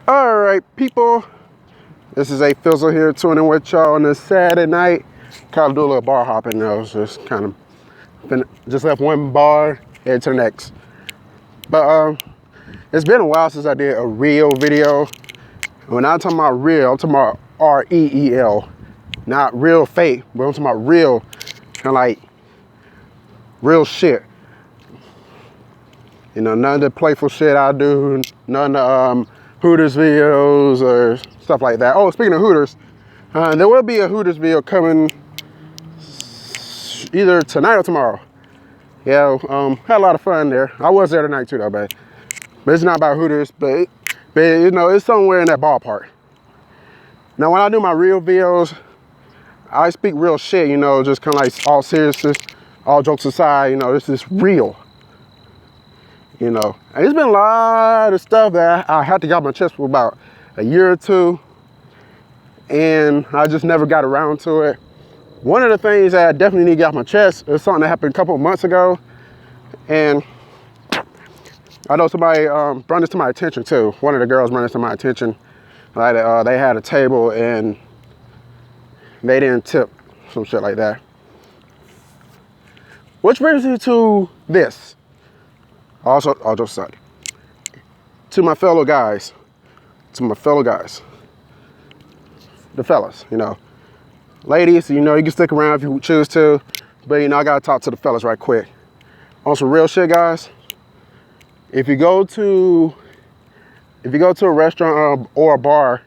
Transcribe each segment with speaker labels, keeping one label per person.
Speaker 1: All right, people. This is A-Fizzle here, tuning in with y'all on this Saturday night. Kind of do a little bar hopping though. So just kind of just left one bar, head to the next. But it's been a while since I did a reel video. When I'm talking about real, I'm talking about R-E-E-L, not real fake, but I'm talking about real, kind of like real shit. You know, none of the playful shit I do, none of the Hooters videos or stuff like that. Oh, speaking of Hooters, there will be a Hooters video coming either tonight or tomorrow. Yeah, had a lot of fun there. I was there tonight too though, but it's not about Hooters, but you know, it's somewhere in that ballpark. Now, when I do my real videos, I speak real shit, you know, just kind of like all seriousness, all jokes aside, you know, this is real. You know, and there's been a lot of stuff that I had to get off my chest for about a year or two, and I just never got around to it. One of the things that I definitely need to get off my chest is something that happened a couple of months ago, and I know somebody brought this to my attention too. One of the girls brought this to my attention. Like they had a table and they didn't tip, some shit like that. Which brings me to this. Also, I'll just say, to my fellow guys, the fellas, you know, ladies, you know, you can stick around if you choose to, but you know, I gotta talk to the fellas right quick. On some real shit, guys, if you go to a restaurant or a bar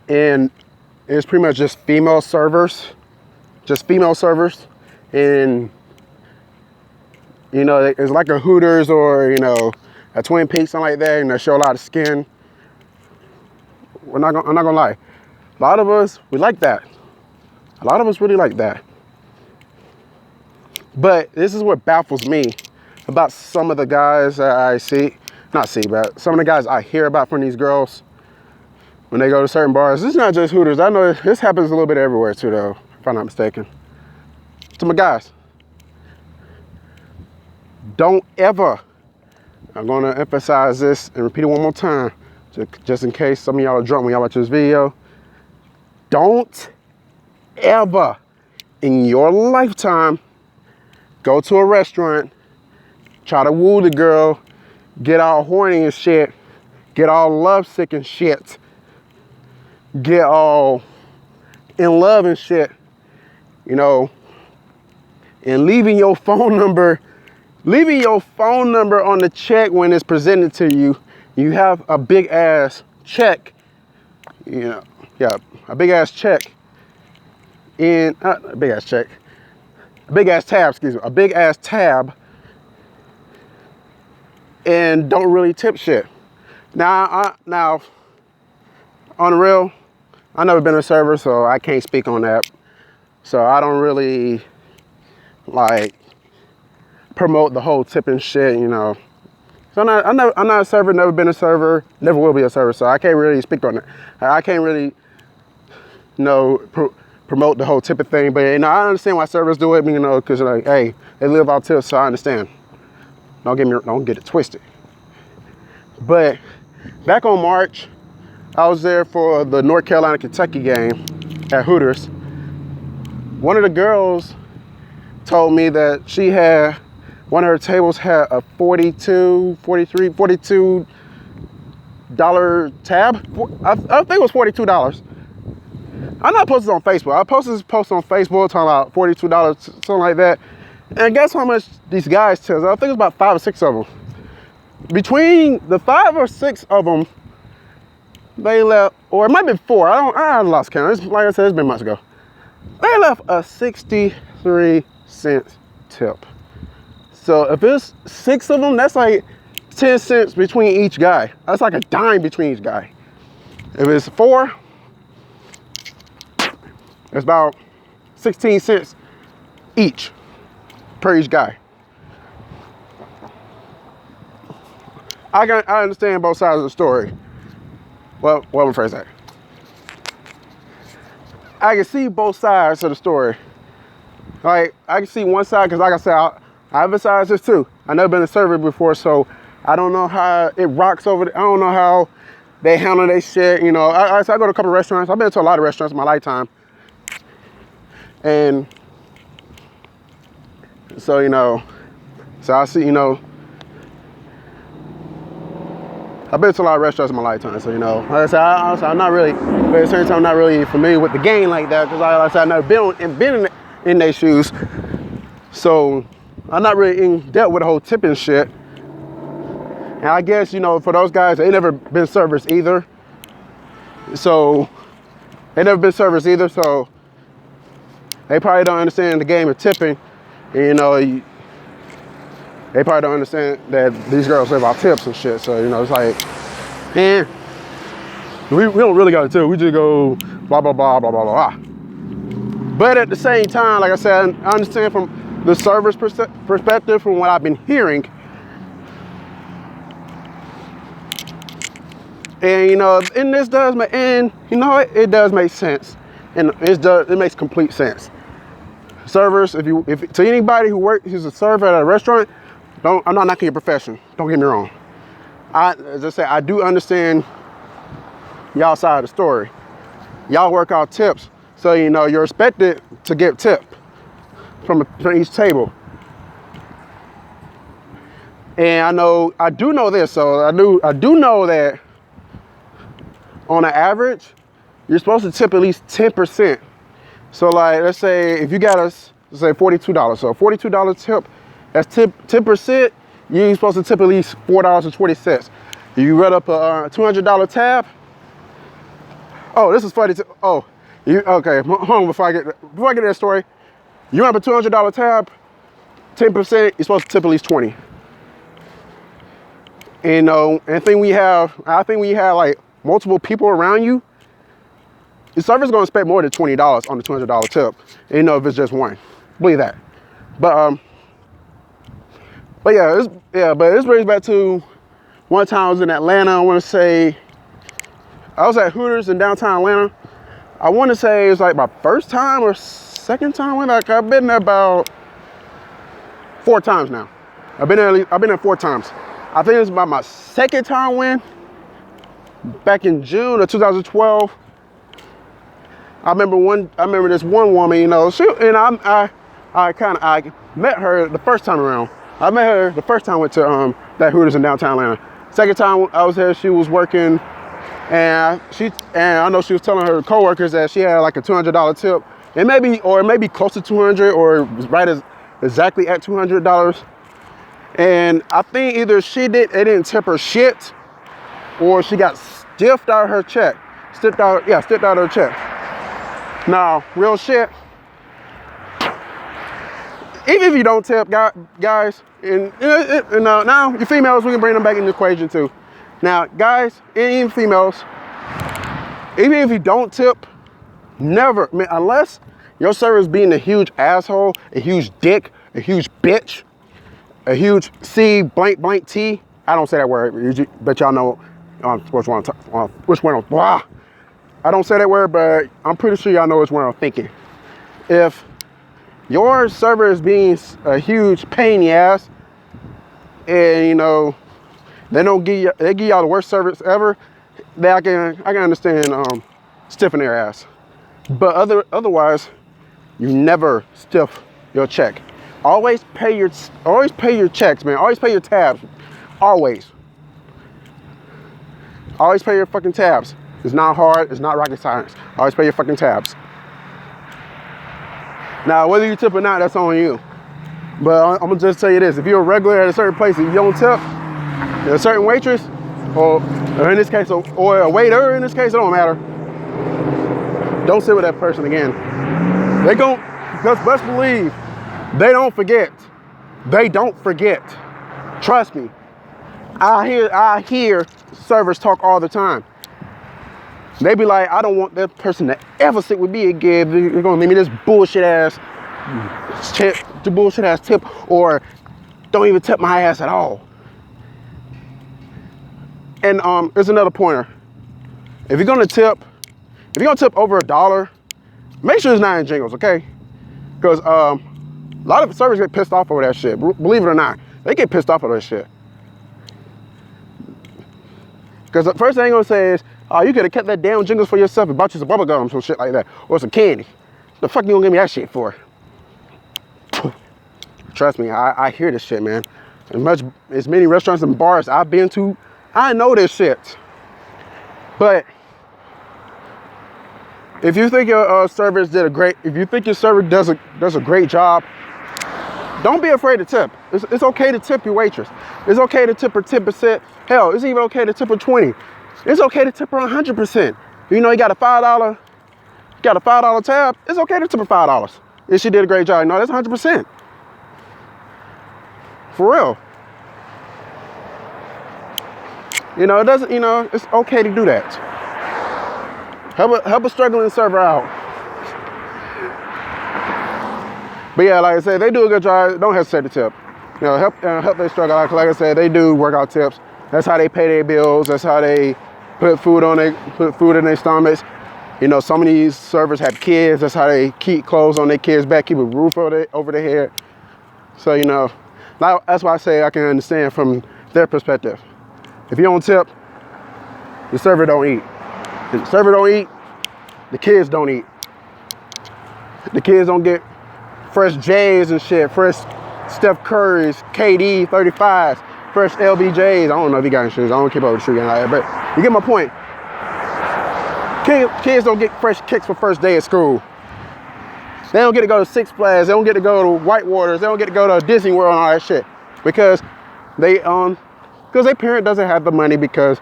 Speaker 1: and it's pretty much just female servers, and you know, it's like a Hooters or, you know, a Twin Peaks, something like that, and they show a lot of skin. I'm not gonna lie. A lot of us, we like that. A lot of us really like that. But this is what baffles me about some of the guys that I but some of the guys I hear about from these girls when they go to certain bars. It's not just Hooters. I know this happens a little bit everywhere too, though, if I'm not mistaken. To my guys, don't ever, I'm gonna emphasize this and repeat it one more time, just in case some of y'all are drunk when y'all watch this video. Don't ever in your lifetime go to a restaurant, try to woo the girl, get all horny and shit, get all lovesick and shit, get all in love and shit, you know, and leaving your phone number on the check when it's presented to you. You have a big ass check, you know, yeah, a big ass check in, a big ass tab, and don't really tip shit. Now, on the real, I've never been a server, so I can't speak on that. So I don't really like promote the whole tipping shit, you know. So I'm not a server, never been a server, never will be a server, so I can't really speak on it. I can't really, you know, promote the whole tipping thing, but you know, I understand why servers do it, you know, because like, hey, they live out tips, so I understand. Don't get it twisted. But back on March, I was there for the North Carolina-Kentucky game at Hooters. One of the girls told me that one of her tables had a $42 tab. I think it was $42. I'm not posting on Facebook. I posted this post on Facebook talking about $42, something like that. And guess how much these guys tipped? I think it's about 5 or 6 of them. Between the 5 or 6 of them, they left, or it might be 4. I lost count. Like I said, it's been months ago. They left a 63-cent tip. So if it's 6 of them, that's like 10 cents between each guy. That's like a dime between each guy. If it's 4, it's about 16 cents each per each guy. I understand both sides of the story. Well, let me phrase that. I can see both sides of the story. Like, I can see one side, because like I said, I emphasize this too. I've never been a server before, so I don't know how it rocks over there. I don't know how they handle their shit. You know, I go to a couple of restaurants. I've been to a lot of restaurants in my lifetime. And so, you know, so I see, you know, I've been to a lot of restaurants in my lifetime. So, you know, like I said, I'm not really, but at the same time, I'm not really familiar with the game like that. Because like I said, I've never been in their shoes. So I'm not really in depth with the whole tipping shit. And I guess, you know, for those guys, they never been servers either. So they never been servers either. So they probably don't understand the game of tipping. And, you know, they probably don't understand that these girls live off tips and shit. So, you know, it's like, man, we don't really got to tip. We just go blah, blah, blah, blah, blah, blah. But at the same time, like I said, I understand from the server's perspective, from what I've been hearing. And, you know, and this does make, and you know, it does make sense. And it makes complete sense. Servers, if to anybody who's a server at a restaurant, I'm not knocking your profession. Don't get me wrong. As I say, I do understand y'all side of the story. Y'all work out tips, so you know you're expected to get tip from each table. And I do know this. So I do know that on an average, you're supposed to tip at least 10%. So like, let's say if you got us, let's say $42. So $42 tip. That's 10%. You're supposed to tip at least $4.20. You read up a $200 tab. Oh, this is funny. Okay. Hold on before I get to that story. You have a $200 tab. 10%. You're supposed to tip at least 20. And you know, I think we have like multiple people around you. The server's gonna spend more than $20 on the $200 tip. And you know, if it's just one, believe that. But this brings back to one time I was in Atlanta. I want to say I was at Hooters in downtown Atlanta. I want to say it was like my first time or second time. Like I've been there about 4 times now. I've been there 4 times. I think it was about my second time win back in June of 2012. I remember this one woman, you know, I met her the first time around. I met her the first time I went to that Hooters in downtown Atlanta. Second time I was there, she was working, and I know she was telling her coworkers that she had like a $200 tip, and maybe close to 200, or right exactly at $200. And I think either it didn't tip her shit, or she got stiffed out her check. Stiffed out her check. Now, real shit. Even if you don't tip, guys, and now your females, we can bring them back in the equation too. Now, guys, and even females, even if you don't tip, never, unless your server is being a huge asshole, a huge dick, a huge bitch, a huge C blank blank T. I don't say that word, but y'all know which one. Blah. I don't say that word, but I'm pretty sure y'all know which one I'm thinking. If your server is being a huge pain in the ass, and you know they give y'all the worst service ever, then I can understand stiffing their ass. But otherwise, you never stiff your check. Always pay your checks, man. Always pay your tabs. Always pay your fucking tabs. It's not hard. It's not rocket science. Always pay your fucking tabs. Now, whether you tip or not, that's on you. But I'm gonna just tell you this: if you're a regular at a certain place, if you don't tip, a certain waitress, or in this case, or a waiter in this case, it don't matter. Don't sit with that person again. They gon' just best believe they don't forget. They don't forget. Trust me. I hear servers talk all the time. They be like, I don't want that person to ever sit with me again. They're gonna give me this bullshit ass tip, or don't even tip my ass at all. And there's another pointer. If you're gonna tip over $1, make sure it's not in jingles, okay? Because a lot of servers get pissed off over that shit. Believe it or not, they get pissed off over that shit. Because the first thing they're gonna say is, oh, you could have kept that damn jingles for yourself and bought you some bubble gum, some shit like that, or some candy. The fuck you gonna give me that shit for? Trust me, I hear this shit, man. As many restaurants and bars I've been to, I know this shit. But if you think your servers did a great, if you think your server does a great job, don't be afraid to tip. It's okay to tip your waitress. It's okay to tip her 10%. Hell, it's even okay to tip her 20. It's okay to tip her 100%. You know, you got a $5 tab. It's okay to tip her $5 if she did a great job. No, that's 100%. For real. You know, it doesn't. You know, it's okay to do that. Help a struggling server out. But yeah, like I said, they do a good job. Don't hesitate to tip. You know, help they struggle out. Cause like I said, they do work out tips. That's how they pay their bills. That's how they put food in their stomachs. You know, some of these servers have kids. That's how they keep clothes on their kids' back, keep a roof over their head. So you know, that's why I say I can understand from their perspective. If you don't tip, the server don't eat. If the server don't eat, the kids don't eat. The kids don't get fresh J's and shit, fresh Steph Curry's, KD 35s, fresh LBJs. I don't know if you got any shoes. I don't keep up with the shoe game like that, but you get my point. Kids don't get fresh kicks for first day of school. They don't get to go to Six Flags. They don't get to go to Whitewaters. They don't get to go to Disney World and all that shit because their parent doesn't have the money because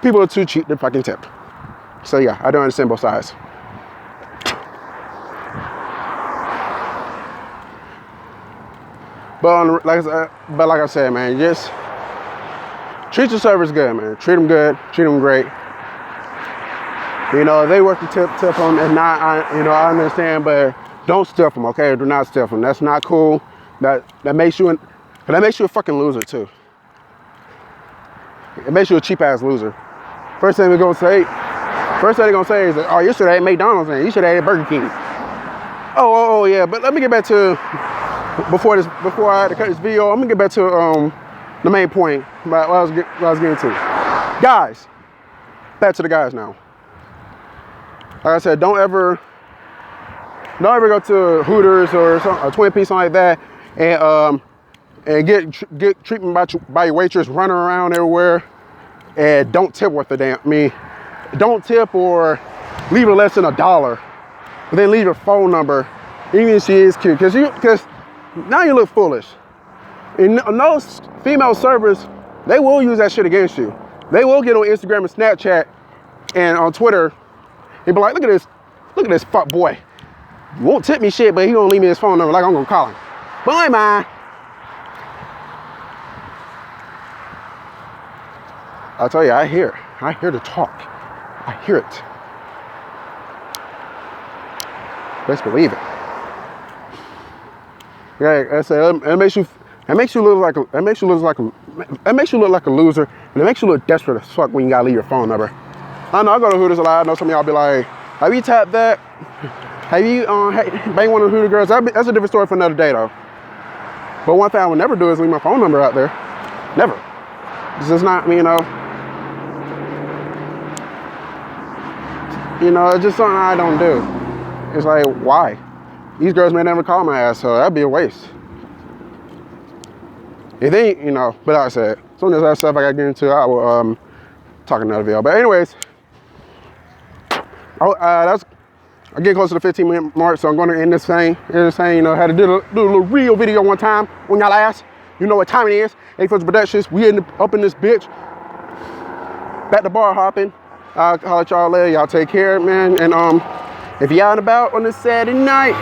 Speaker 1: people are too cheap to fucking tip. So yeah, I don't understand both sides. But like I said, man, just treat your servers good, man. Treat them good. Treat them great. You know, if they work to tip them. If not, I understand, but don't stiff them, okay? Do not stiff them. That's not cool. That makes you a fucking loser too. It makes you a cheap ass loser. First thing they're gonna say is, oh, you should have ate McDonald's and you should have ate Burger King. Oh yeah, but let me get back to before I had to cut this video. I'm gonna get back to the main point about what I was getting to. Guys, back to the guys now. Like I said, don't ever go to Hooters or a Twin Peaks, something like that, and get treatment by your waitress, running around everywhere, and don't tip worth a damn. Don't tip or leave her less than $1, but then leave her phone number, even if she is cute, because now you look foolish. And those female servers, they will use that shit against you. They will get on Instagram and Snapchat and on Twitter and be like, look at this fuck boy. He won't tip me shit, but he gonna leave me his phone number like I'm gonna call him. Bye, man. I'll tell you, I hear the talk. I hear it. Best believe it. Yeah, I said it makes you look like a loser, and it makes you look desperate as fuck when you gotta leave your phone number. I know I go to Hooters a lot. I know some of y'all be like, have you tapped that? Have you banged one of the Hooter girls? That's a different story for another day though. But one thing I would never do is leave my phone number out there. Never. This is not, you know, it's just something I don't do. It's like, why? These girls may never call my ass, so that'd be a waste. If they, but like I said, some of this stuff I got to get into, I will talk another video. But anyways, I get close to the 15-minute mark, so I'm going to end this thing. Had to do a little real video one time on y'all ass. You know what time it is. A-Fizzle Productions. We up in this bitch. Back to bar hopping. I'll holler at y'all later. Y'all take care, man. And if you're out and about on this Saturday night,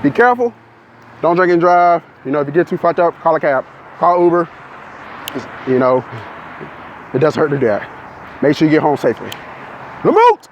Speaker 1: be careful. Don't drink and drive. If you get too fucked up, call a cab. Call Uber. It doesn't hurt to do that. Make sure you get home safely. Remote!